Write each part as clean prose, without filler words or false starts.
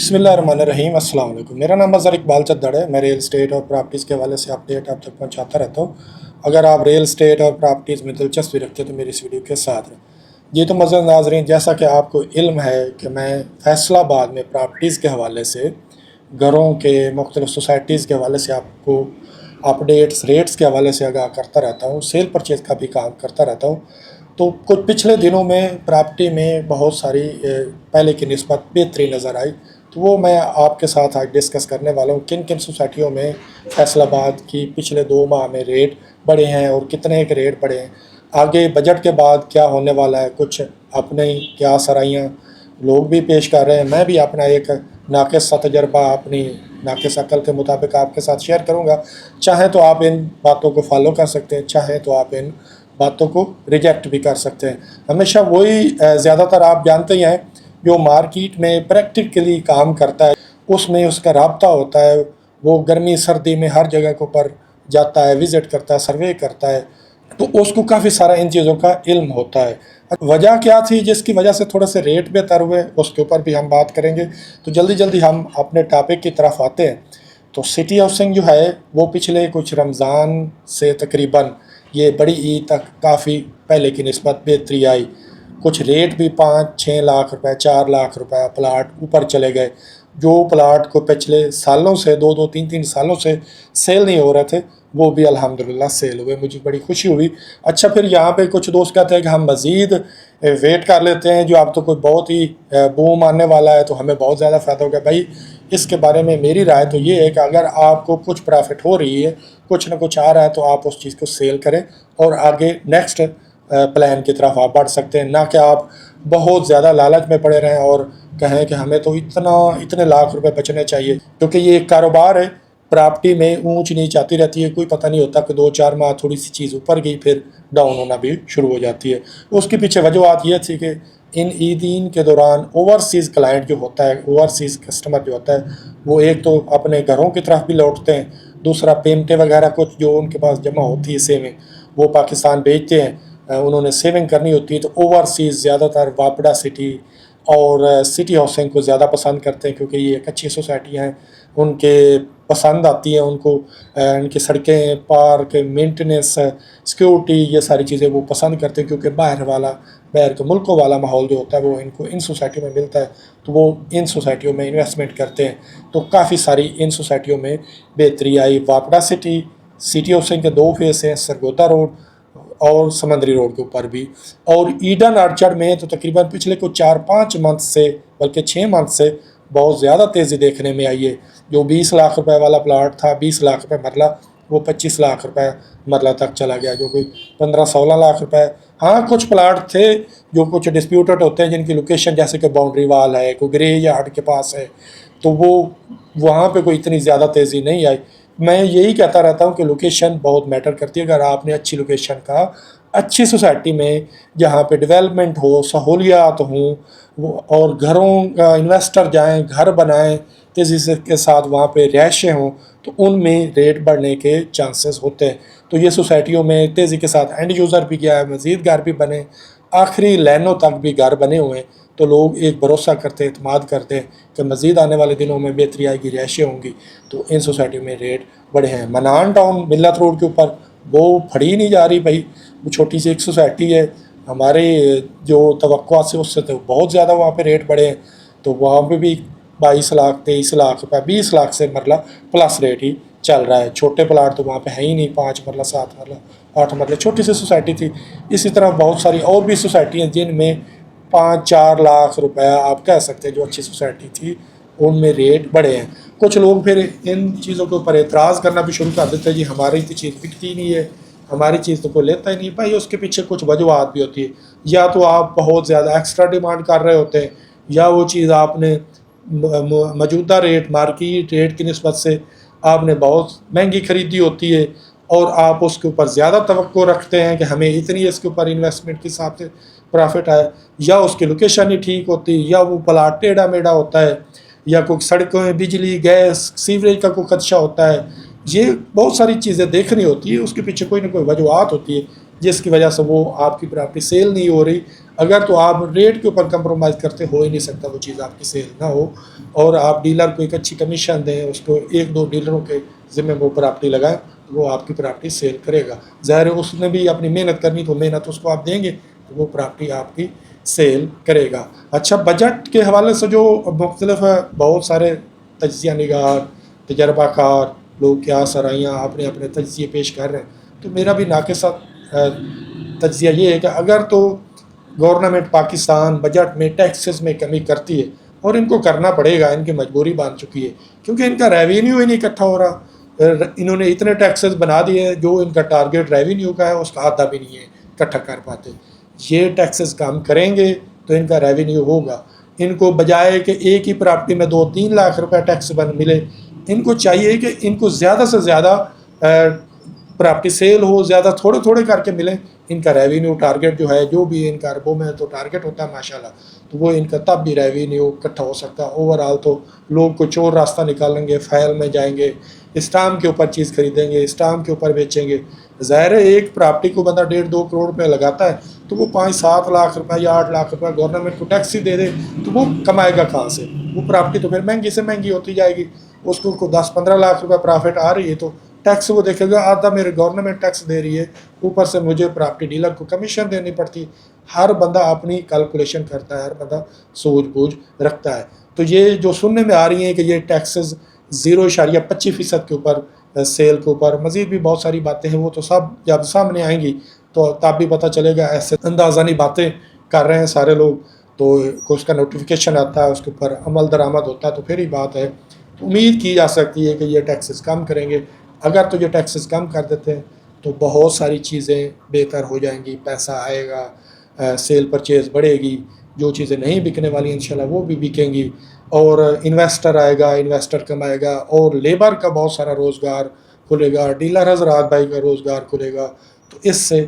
बिस्मिल्लाहिर्रहमानिर्रहीम। अस्सलाम वालेकुम। मेरा नाम अज़हर इकबाल चद्दड़ है। मैं रियल स्टेट और प्रॉपर्टीज़ के हवाले से अपडेट आप तक पहुंचाता रहता हूं। अगर आप रियल स्टेट और प्रॉपर्टीज़ में दिलचस्पी रखते हैं तो मेरी इस वीडियो के साथ रहें। जी तो मज़र नाज़रीन, जैसा कि आपको इल्म है कि मैं फैसलाबाद में प्रॉपर्टीज़ के हवाले से, घरों के मुख्तलिफ सोसाइटीज़ के हवाले से आपको अपडेट्स, रेट्स के हवाले से आगाह करता रहता हूँ। सेल परचेज़ का भी काम करता रहता हूँ। तो कुछ पिछले दिनों में प्रॉपर्टी में बहुत सारी पहले की निस्बत बेहतरी नज़र आई, तो वो मैं आपके साथ आज डिस्कस करने वाला हूँ। किन किन सोसाइटियों में फैसलाबाद की पिछले 2 माह में रेट बढ़े हैं और कितने के रेट बढ़े हैं, आगे बजट के बाद क्या होने वाला है, कुछ अपने क्या सराहियाँ लोग भी पेश कर रहे हैं। मैं भी अपना एक नाक़िस सा तजर्बा अपनी नाक़िस अक़ल के मुताबिक आपके साथ शेयर करूँगा। चाहें तो आप इन बातों को फॉलो कर सकते हैं, चाहें तो आप इन बातों को रिजेक्ट भी कर सकते हैं। हमेशा वही ज़्यादातर आप जानते ही हैं, जो मार्केट में प्रैक्टिकली काम करता है उसमें उसका राब्ता होता है। वो गर्मी सर्दी में हर जगह के ऊपर जाता है, विज़िट करता है, सर्वे करता है, तो उसको काफ़ी सारा इन चीज़ों का इल्म होता है। वजह क्या थी जिसकी वजह से थोड़े से रेट बेहतर हुए, उसके ऊपर भी हम बात करेंगे। तो जल्दी जल्दी हम अपने टॉपिक की तरफ आते हैं। तो सिटी हाउसिंग जो है वो पिछले कुछ रमज़ान से तकरीबन ये बड़ी ईद तक काफ़ी पहले की निस्बत बेहतरी आई। कुछ रेट भी 5-6 लाख रुपए, 4 लाख रुपए प्लाट ऊपर चले गए। जो प्लाट को पिछले सालों से 2-2, 3-3 सालों से सेल नहीं हो रहे थे, वो भी अल्हम्दुलिल्लाह सेल हुए। मुझे बड़ी खुशी हुई। अच्छा, फिर यहाँ पे कुछ दोस्त कहते हैं कि हम मज़ीद वेट कर लेते हैं, जो अब तो कोई बहुत ही बूम आने वाला है तो हमें बहुत ज़्यादा फ़ायदा होगा। भाई, इसके बारे में मेरी राय तो ये है कि अगर आपको कुछ प्रॉफिट हो रही है, कुछ ना कुछ आ रहा है, तो आप उस चीज़ को सेल करें और आगे नेक्स्ट प्लान की तरफ आप बढ़ सकते हैं। ना कि आप बहुत ज़्यादा लालच में पड़े रहें और कहें कि हमें तो इतने लाख रुपए बचने चाहिए, क्योंकि ये एक कारोबार है। प्रॉपर्टी में ऊंच नीच आती रहती है, कोई पता नहीं होता कि 2-4 माह थोड़ी सी चीज़ ऊपर गई फिर डाउन होना भी शुरू हो जाती है। उसके पीछे वजूहत ये थी कि इन ईदीन के दौरान ओवरसीज़ क्लाइंट जो होता है, ओवरसीज़ कस्टमर जो होता है, वो एक तो अपने घरों की तरफ भी लौटते हैं, दूसरा पेमेंटें वगैरह कुछ जो उनके पास जमा होती है सेविंग, वो पाकिस्तान भेजते हैं। उन्होंने सेविंग करनी होती है, तो ओवरसीज़ ज़्यादातर वापडा सिटी और सिटी हाउसिंग को ज़्यादा पसंद करते हैं, क्योंकि ये एक अच्छी सोसाइटी हैं, उनके पसंद आती है उनको। इनकी सड़कें, पार्क, मेंटेनेंस, सिक्योरिटी, ये सारी चीज़ें वो पसंद करते हैं, क्योंकि बाहर के मुल्कों वाला माहौल जो होता है वो इनको इन सोसाइटियों में मिलता है, तो वो इन सोसाइटियों में इन्वेस्टमेंट करते हैं। तो काफ़ी सारी इन सोसाइटियों में बेहतरी आई। वापडा सिटी हाउसिंग के 2 फेस हैं, सरगोदा रोड और समंदरी रोड के ऊपर भी। और ईडन आर्चर्ड में तो तकरीबन पिछले कुछ 4-5 मंथ से, बल्कि 6 मंथ से बहुत ज़्यादा तेज़ी देखने में आई है। जो 20 लाख रुपए वाला प्लाट था, 20 लाख रुपए मरला, वो 25 लाख रुपए मरला तक चला गया, जो कि 15-16 लाख रुपए। हाँ, कुछ प्लाट थे जो कुछ डिस्प्यूटेड होते हैं, जिनकी लोकेशन जैसे कि बाउंड्री वाल है, कोई ग्रे यार्ड के पास है, तो वो वहाँ पे कोई इतनी ज़्यादा तेज़ी नहीं आई। मैं यही कहता रहता हूँ कि लोकेशन बहुत मैटर करती है। अगर आपने अच्छी लोकेशन का, अच्छी सोसाइटी में जहाँ पे डेवलपमेंट हो, सहूलियात हों, और घरों का इन्वेस्टर जाएं, घर बनाएं तेज़ी से के साथ, वहाँ पे रिहायशें हों, तो उनमें रेट बढ़ने के चांसेस होते हैं। तो ये सोसाइटियों में तेज़ी के साथ एंड यूज़र भी गया है, मज़ीद घर भी बने, आखिरी लाइनों तक भी घर बने हुए हैं। तो लोग एक भरोसा करते हैं, एतमाद करते हैं कि मज़ीद आने वाले दिनों में बेहतरी आएगी, रिहायशें होंगी, तो इन सोसाइटियों में रेट बढ़े हैं। मनान टाउन मिल्लत रोड के ऊपर वो फड़ी नहीं जा रही भाई, वो छोटी सी एक सोसाइटी है, हमारे जो तवक्कुआत से उससे तो बहुत ज़्यादा वहाँ पे रेट बढ़े हैं। तो वहाँ पे भी 22 लाख, 23 लाख रुपये, 20 लाख से मरला प्लस रेट ही चल रहा है। छोटे प्लाट तो वहाँ पे है ही नहीं, 5 मरला, 7 मरला, 8 मरला, छोटी सी सोसाइटी थी। इसी तरह बहुत सारी और भी सोसाइटी हैं जिनमें 5-4 लाख रुपया आप कह सकते हैं, जो अच्छी सोसाइटी थी उनमें रेट बढ़े हैं। कुछ लोग फिर इन चीज़ों के ऊपर एतराज़ करना भी शुरू कर देते हैं, जी हमारी तो चीज़ बिकती नहीं है, हमारी चीज़ तो कोई लेता ही नहीं। भाई, उसके पीछे कुछ वजूहत भी होती है। या तो आप बहुत ज़्यादा एक्स्ट्रा डिमांड कर रहे होते हैं, या वो चीज़ आपने मौजूदा रेट, मार्केट रेट की निस्बत से आपने बहुत महंगी ख़रीदी होती है, और आप उसके ऊपर ज़्यादा तवक्को रखते हैं कि हमें इतनी इसके ऊपर इन्वेस्टमेंट के हिसाब से प्रॉफिट आए, या उसकी लोकेशन ही ठीक होती है, या वो प्लाट टेढ़ा मेढ़ा होता है, या कोई सड़कों, बिजली, गैस, सीवरेज का कोई खदशा होता है। ये बहुत सारी चीज़ें देखनी होती है, उसके पीछे कोई ना कोई वजूहत होती है जिसकी वजह से वो आपकी प्रॉपर्टी सेल नहीं हो रही। اگر تو آپ ریٹ کے اوپر کمپرومائز کرتے ہو ہی نہیں سکتا وہ چیز آپ کی سیل نہ ہو، اور آپ ڈیلر کو ایک اچھی کمیشن دیں، اس کو 1-2 ڈیلروں کے ذمہ وہ پراپرٹی لگائیں، وہ آپ کی پراپرٹی سیل کرے گا۔ ظاہر ہے اس نے بھی اپنی محنت کرنی، تو محنت اس کو آپ دیں گے تو وہ پراپرٹی آپ کی سیل کرے گا۔ اچھا، بجٹ کے حوالے سے جو مختلف بہت سارے تجزیہ نگار، تجربہ کار لوگ کیا سرائیاں اپنے اپنے تجزیے پیش کر رہے ہیں، تو میرا بھی ناقصہ تجزیہ یہ ہے کہ اگر تو گورنمنٹ پاکستان بجٹ میں ٹیکسز میں کمی کرتی ہے، اور ان کو کرنا پڑے گا، ان کی مجبوری بن چکی ہے، کیونکہ ان کا ریونیو ہی نہیں اکٹھا ہو رہا۔ انہوں نے اتنے ٹیکسز بنا دیے ہیں، جو ان کا ٹارگیٹ ریونیو کا ہے اس کا آدھا بھی نہیں ہے اکٹھا کر پاتے۔ یہ ٹیکسز کام کریں گے تو ان کا ریونیو ہوگا۔ ان کو بجائے کہ ایک ہی پراپرٹی میں 2-3 لاکھ روپے ٹیکس ملے، ان کو چاہیے کہ ان کو زیادہ سے زیادہ پراپرٹی سیل ہو، زیادہ تھوڑے تھوڑے کر کے ملیں۔ ان کا ریونیو ٹارگیٹ جو ہے، جو بھی ان کا اربوں میں تو ٹارگیٹ ہوتا ہے ماشاءاللہ، تو وہ ان کا تب بھی ریونیو اکٹھا ہو سکتا ہے۔ اوورآل تو لوگ کو چور راستہ نکالیں گے، فائل میں جائیں گے، اسٹامپ کے اوپر چیز خریدیں گے، اسٹامپ کے اوپر بیچیں گے۔ ظاہر ہے ایک پراپرٹی کو بندہ 1.5-2 کروڑ روپے لگاتا ہے، تو وہ 5-7 لاکھ روپے یا 8 لاکھ روپے گورنمنٹ کو ٹیکس ہی دے دے تو وہ کمائے گا کہاں سے؟ وہ پراپرٹی تو پھر مہنگی سے مہنگی ہوتی جائے گی۔ اس کو 10-15 لاکھ روپے پرافٹ آ رہی ہے تو ٹیکس وہ دیکھے گا آدھا میرے گورنمنٹ ٹیکس دے رہی ہے، اوپر سے مجھے پراپرٹی ڈیلر کو کمیشن دینی پڑتی۔ ہر بندہ اپنی کیلکولیشن کرتا ہے، ہر بندہ سوجھ بوجھ رکھتا ہے۔ تو یہ جو سننے میں آ رہی ہیں کہ یہ ٹیکسز 0.25% کے اوپر سیل کے اوپر، مزید بھی بہت ساری باتیں ہیں، وہ تو سب جب سامنے آئیں گی تو تب بھی پتہ چلے گا۔ ایسے اندازانی باتیں کر رہے ہیں سارے لوگ، تو اس کا نوٹیفیکیشن آتا ہے، اس کے اوپر عمل درآمد ہوتا ہے، تو پھر ہی بات ہے۔ امید کی جا سکتی ہے کہ یہ ٹیکسز کم کریں گے۔ اگر تو یہ ٹیکسز کم کر دیتے ہیں تو بہت ساری چیزیں بہتر ہو جائیں گی، پیسہ آئے گا، سیل پرچیز بڑھے گی، جو چیزیں نہیں بکنے والی انشاءاللہ وہ بھی بکیں گی، اور انویسٹر آئے گا، انویسٹر کمائے گا، اور لیبر کا بہت سارا روزگار کھلے گا، ڈیلر حضرات بھائی کا روزگار کھلے گا۔ تو اس سے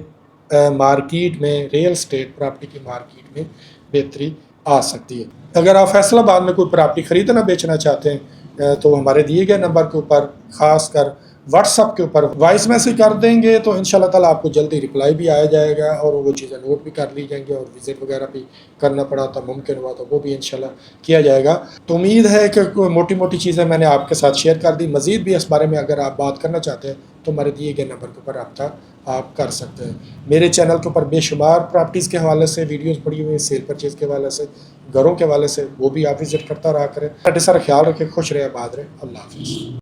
مارکیٹ میں، ریئل اسٹیٹ پراپرٹی کی مارکیٹ میں بہتری آ سکتی ہے۔ اگر آپ فیصل آباد میں کوئی پراپرٹی خریدنا بیچنا چاہتے ہیں تو ہمارے دیے گئے نمبر کے اوپر، خاص کر واٹس ایپ کے اوپر وائس میسج کر دیں گے تو انشاءاللہ تعالیٰ آپ کو جلدی رپلائی بھی آیا جائے گا، اور وہ چیزیں نوٹ بھی کر لی جائیں گی، اور وزٹ وغیرہ بھی کرنا پڑا تو ممکن ہوا تو وہ بھی انشاءاللہ کیا جائے گا۔ تو امید ہے کہ موٹی موٹی چیزیں میں نے آپ کے ساتھ شیئر کر دی۔ مزید بھی اس بارے میں اگر آپ بات کرنا چاہتے ہیں تو ہمارے دیے گئے نمبر کے اوپر رابطہ آپ کر سکتے ہیں۔ میرے چینل کے اوپر بے شمار پراپرٹیز کے حوالے سے ویڈیوز پڑی ہوئی ہیں، سیل پرچیز کے حوالے سے، گھروں کے حوالے سے، وہ بھی آپ وزٹ کرتا رہا کریں۔ اپنا سارا خیال رکھیں، خوش رہے، آباد رہے، اللہ حافظ۔